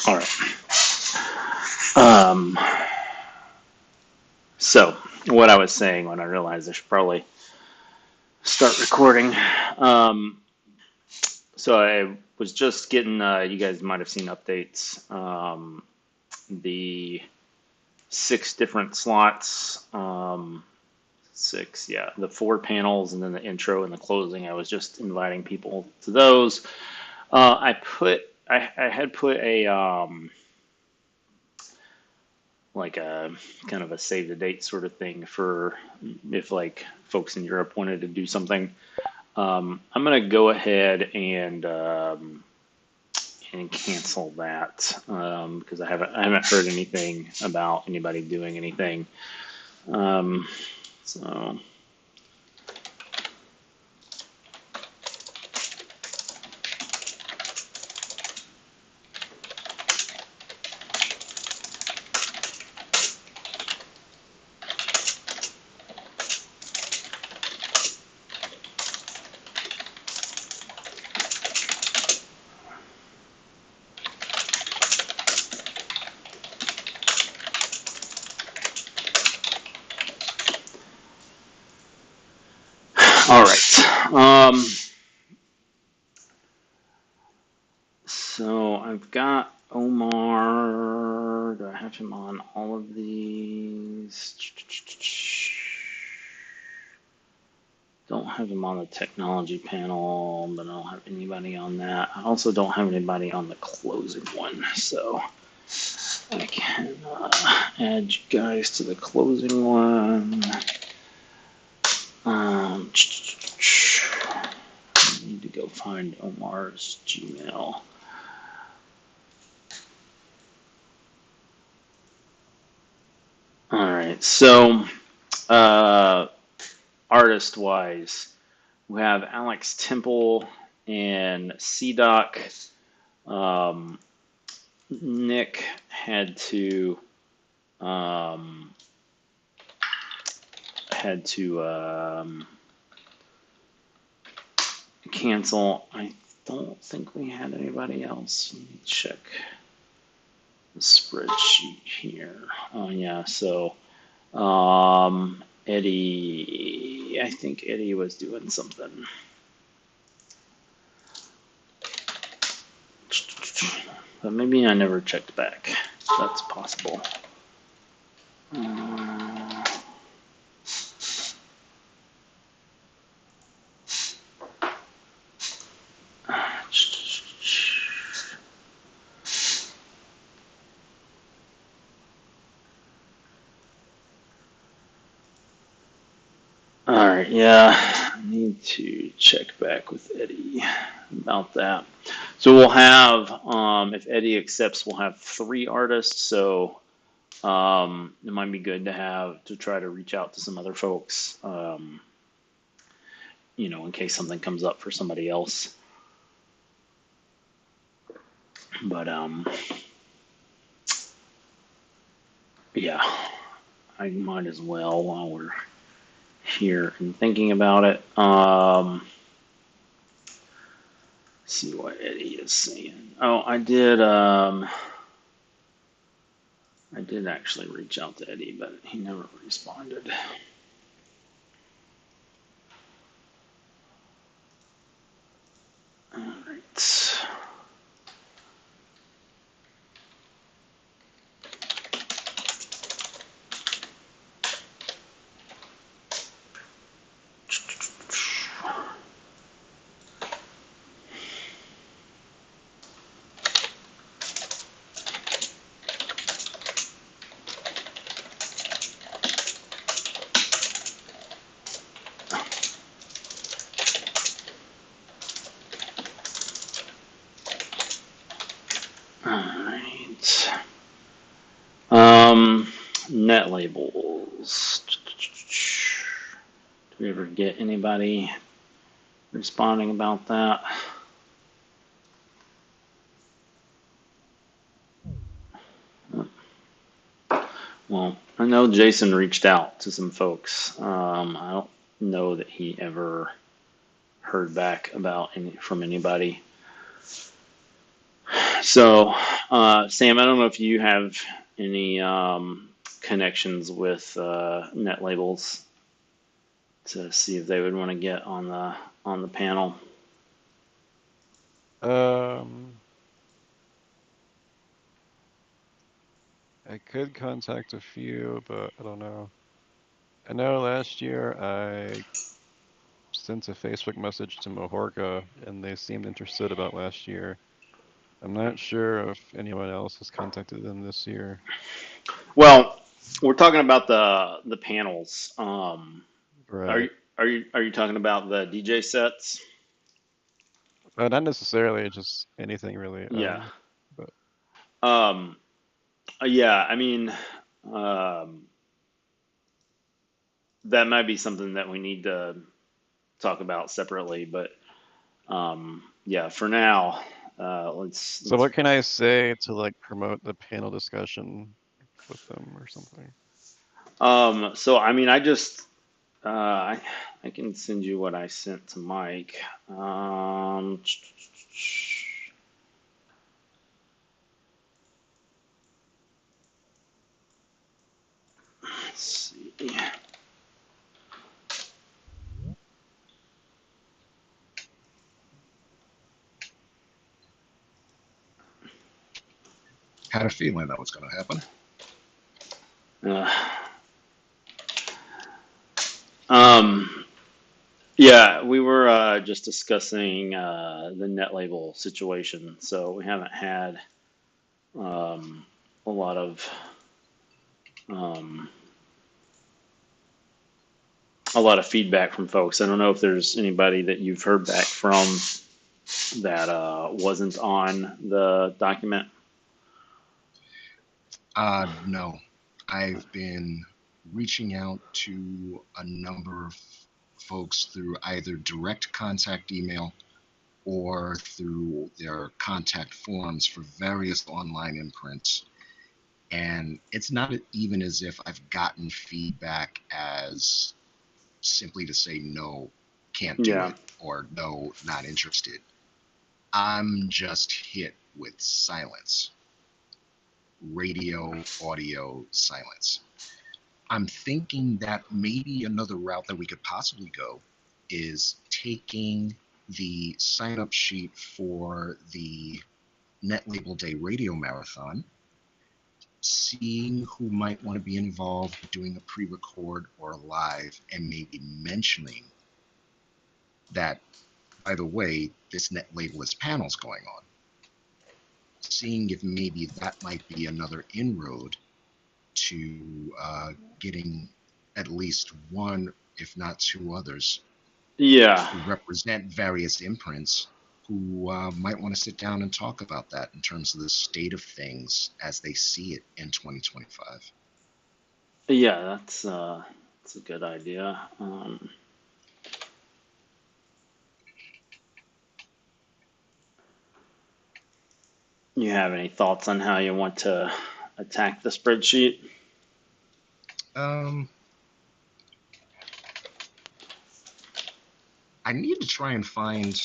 All right. So what I was saying when I realized I should probably start recording. So I was just getting, you guys might have seen updates. The 6 different slots, 6, yeah, the 4 panels and then the intro and the closing. I was just inviting people to those. I had put a, like a kind of a save the date sort of thing for if like folks in Europe wanted to do something. I'm going to go ahead and cancel that because I haven't heard anything about anybody doing anything. So. All right. So I've got Omar. Do I have him on all of these? Don't have him on the technology panel, but I don't have anybody on that. I also don't have anybody on the closing one, so I can add you guys to the closing one. I need to go find Omar's Gmail. All right, so artist-wise, we have Alex Temple and CDoc. Nick had to cancel. I don't think we had anybody else. Let me check the spreadsheet here. Oh yeah, so Eddie, I think Eddie was doing something. But maybe I never checked back. That's possible. All right, yeah, I need to check back with Eddie about that. So we'll have, if Eddie accepts, we'll have 3 artists. So it might be good to try to reach out to some other folks, in case something comes up for somebody else. But yeah, I might as well while we're here and thinking about it. See what Eddie is saying. Oh, I did actually reach out to Eddie, but he never responded. All right. Netlabels. Do we ever get anybody responding about that? Well, I know Jason reached out to some folks. I don't know that he ever heard back about from anybody. So, Sam, I don't know if you have any connections with Netlabels to see if they would want to get on the panel. I could contact a few, but I don't know. I know last year I sent a Facebook message to Mahorka and they seemed interested about last year. I'm not sure if anyone else has contacted them this year. Well, we're talking about the panels. Are Right. you are you talking about the DJ sets? Not necessarily, just anything really. Yeah. But Um, yeah. I mean, um, that might be something that we need to talk about separately. But yeah, for now, so let's. what can I say to like promote the panel discussion with them or something? So I mean, I can send you what I sent to Mike. Let's see. Had a feeling that was going to happen. Uh, um, yeah, we were just discussing the net label situation, so we haven't had um, a lot of um, feedback from folks. I don't know if there's anybody that you've heard back from that wasn't on the document. No, I've been reaching out to a number of folks through either direct contact email or through their contact forms for various online imprints. And it's not even as if I've gotten feedback as simply to say no, can't do Yeah, it, or no, not interested. I'm just hit with silence, radio, audio, silence. I'm thinking that maybe another route that we could possibly go is taking the sign up sheet for the Net Label Day Radio Marathon, seeing who might want to be involved, doing a pre record or a live, and maybe mentioning that, by the way, this Net Labelist panel is going on. Seeing if maybe that might be another inroad to getting at least one, if not two others, yeah, who represent various imprints who might want to sit down and talk about that in terms of the state of things as they see it in 2025. yeah. That's a good idea. You have any thoughts on how you want to attack the spreadsheet? Um, I need to try and find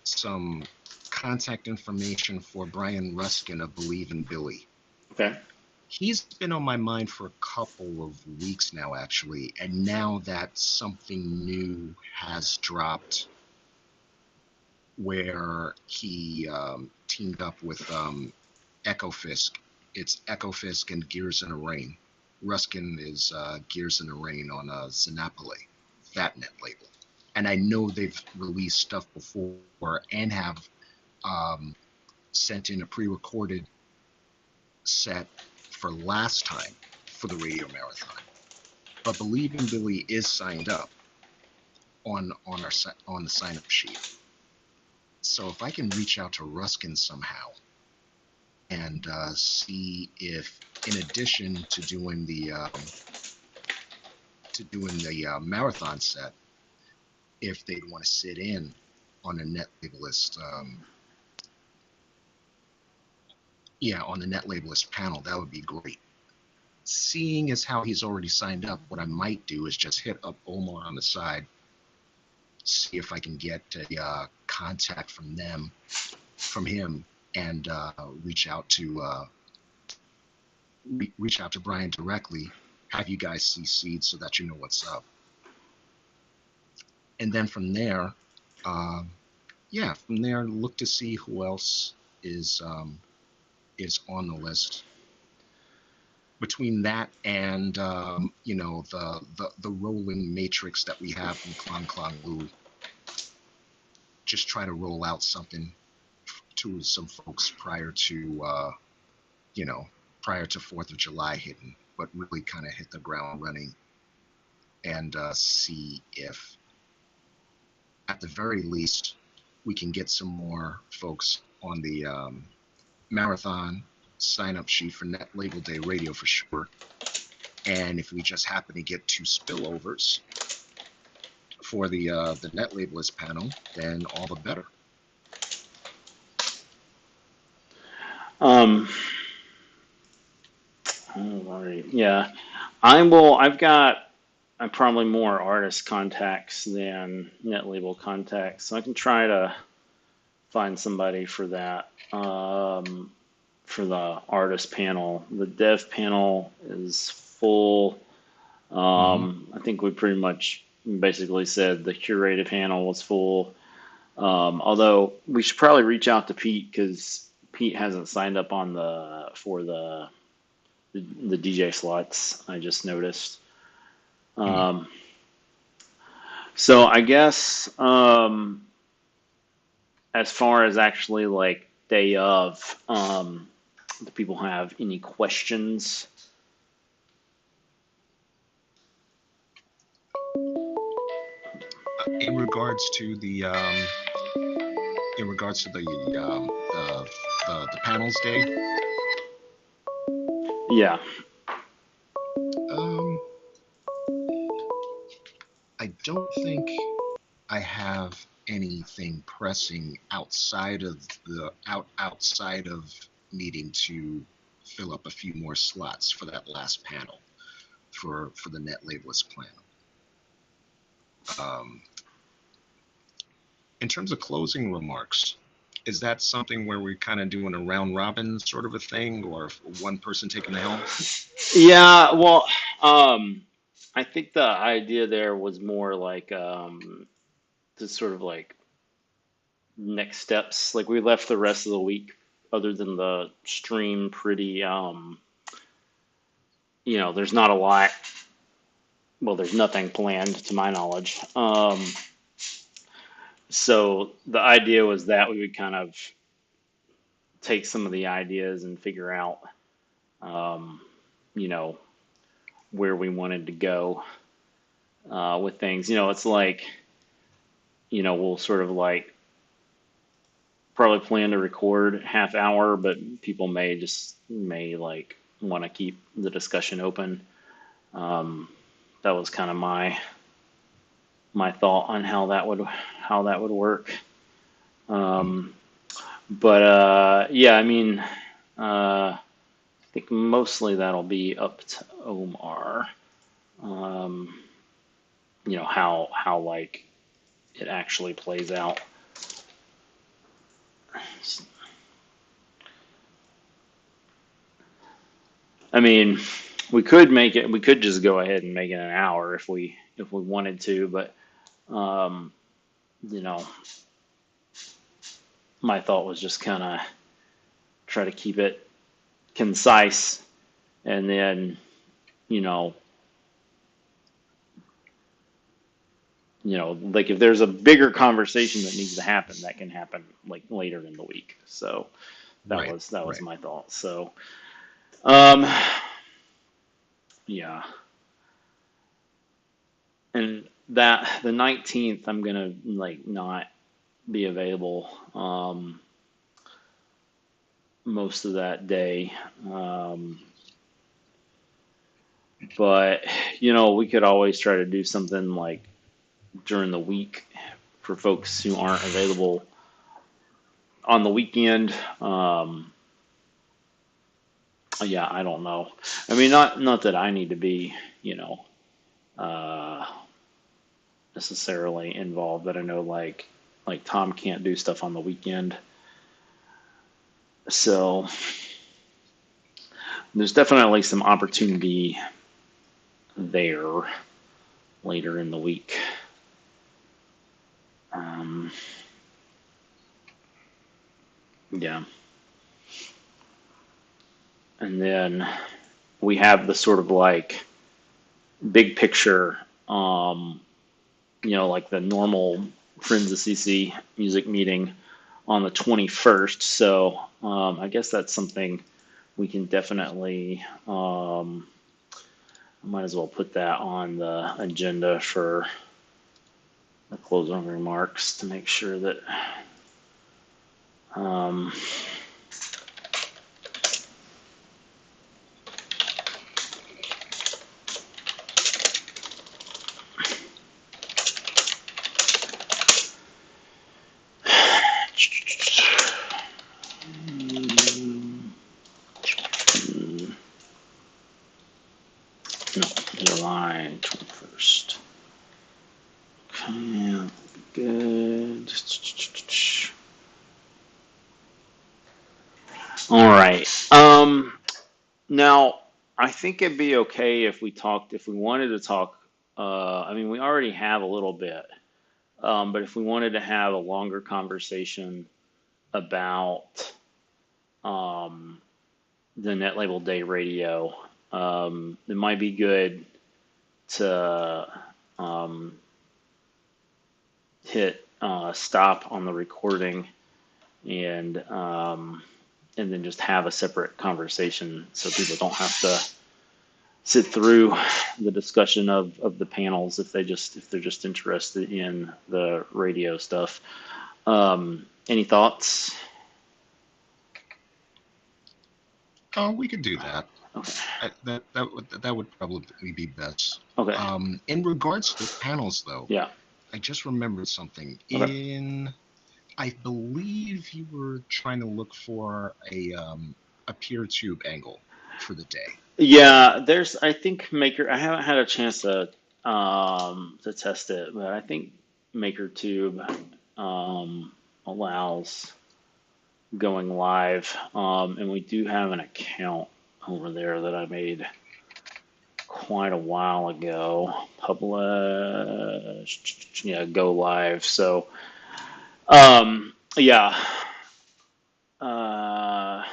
some contact information for Brian Ruskin of Believe in Billy. Okay. He's been on my mind for a couple of weeks now, actually, and now that something new has dropped where he teamed up with Echo Fisk. It's Echo Fisk and Gears in a Rain. Ruskin is Gears in a Rain on Xenopole, that net label. And I know they've released stuff before and have um, sent in a pre-recorded set for last time for the radio marathon. But Believe in Billy is signed up on the sign up sheet. So if I can reach out to Ruskin somehow and see if, in addition to doing the marathon set, if they'd want to sit in on a net labelist, on the net labelist panel, that would be great. Seeing as how he's already signed up, what I might do is just hit up Omar on the side, see if I can get a contact from him, and reach out to Brian directly. Have you guys CC'd so that you know what's up, and then from there, look to see who else is on the list. Between that and the rolling matrix that we have from Klong Klong Lu, just try to roll out something to some folks prior to 4th of July hitting, but really kind of hit the ground running and see if, at the very least, we can get some more folks on the marathon sign-up sheet for Netlabel Day Radio for sure. And if we just happen to get 2 spillovers for the Netlabelist panel, then all the better. All right. Yeah, I've got probably more artist contacts than Netlabel contacts, so I can try to find somebody for that. For the artist panel, the dev panel is full. I think we pretty much basically said the curated panel was full. Although we should probably reach out to Pete because Pete hasn't signed up on for the DJ slots. I just noticed. So I guess as far as actually like day of, do people have any questions? In regards to the panels day. Yeah. I don't think I have anything pressing outside of needing to fill up a few more slots for that last panel for the Netlabelist plan. In terms of closing remarks, is that something where we're kind of doing a round robin sort of a thing, or one person taking the helm? Yeah, well, I think the idea there was more like to sort of like next steps. Like we left the rest of the week, other than the stream, pretty there's not a lot. Well, there's nothing planned to my knowledge. So the idea was that we would kind of take some of the ideas and figure out, where we wanted to go with things. It's like, we'll sort of like probably plan to record half hour, but people may like want to keep the discussion open. That was kind of my thought on how that would work. But yeah, I mean, I think mostly that'll be up to Omar. How like it actually plays out. I mean, we could just go ahead and make it an hour if we wanted to, but my thought was just kind of try to keep it concise, and then like if there's a bigger conversation that needs to happen, that can happen like later in the week. So that was my thought. So yeah. And that the 19th, I'm gonna like not be available most of that day. But we could always try to do something like during the week for folks who aren't available on the weekend. Yeah, I don't know. I mean, not that I need to be, necessarily involved, but I know like Tom can't do stuff on the weekend. So there's definitely some opportunity there later in the week. Um, yeah. And then we have the sort of like big picture, like the normal Friends of CC music meeting on the 21st. So I guess that's something we can definitely, I might as well put that on the agenda for the closing remarks to make sure that um, no, July 21st. Okay, that'll be good. All right. Now, I think it'd be okay if if we wanted to talk, I mean, we already have a little bit, but if we wanted to have a longer conversation about um, the Netlabel Day radio, it might be good to um, hit stop on the recording and and then just have a separate conversation so people don't have to sit through the discussion of the panels if they're just interested in the radio stuff. Any thoughts? Oh, we could do that. Okay. That would probably be best. Okay. In regards to the panels, though, Yeah. I just remembered something. Okay. I believe you were trying to look for a peer tube angle for the day. Yeah. I think Maker. I haven't had a chance to test it, but I think MakerTube allows going live, and we do have an account over there that I made quite a while ago. Publish, yeah, go live. So, yeah, uh,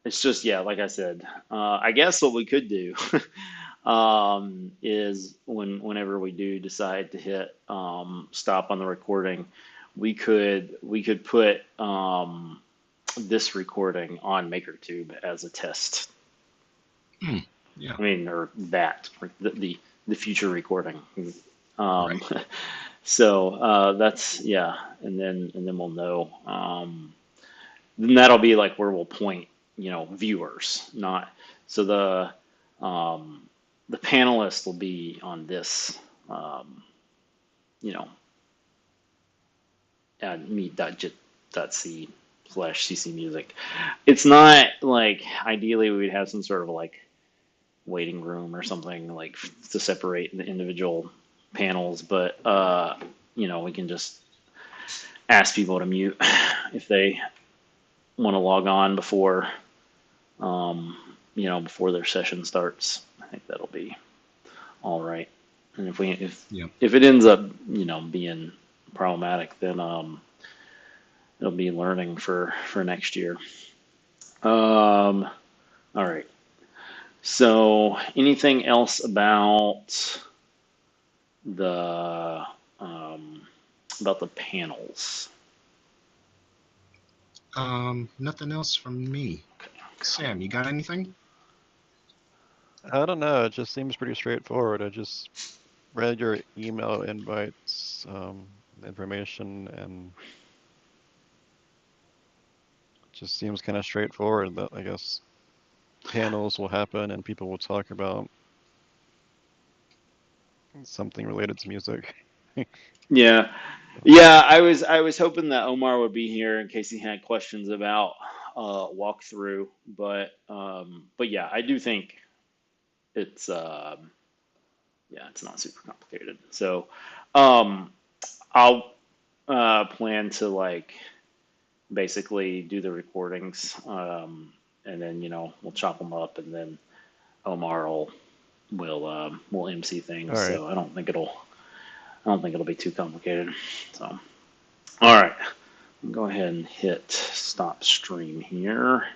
it's just yeah, like I said, I guess what we could do is whenever we do decide to hit stop on the recording, we could put this recording on MakerTube as a test. Yeah, I mean, or that the future recording. Um, right. so that's yeah, and then we'll know. Then that'll be like where we'll point, viewers, not so the panelist will be on this, um, you know, at meet.jit.c/cc music. It's not like ideally we would have some sort of like waiting room or something like to separate the individual panels, but we can just ask people to mute if they want to log on before their session starts. I think that'll be all right. And Yeah. if it ends up being problematic, then it'll be learning for next year. All right. So anything else the um, about the panels? Nothing else from me. Sam, you got anything? I don't know. It just seems pretty straightforward. I just read your email invites, information, and it just seems kind of straightforward that I guess panels will happen and people will talk about something related to music. Yeah, yeah. I was hoping that Omar would be here in case he had questions about walkthrough, but yeah, I do think it's it's not super complicated. So um, I'll plan to like basically do the recordings, and then we'll chop them up, and then Omar will MC All things. right. So I don't think it'll be too complicated. So all right, go ahead and hit stop stream here.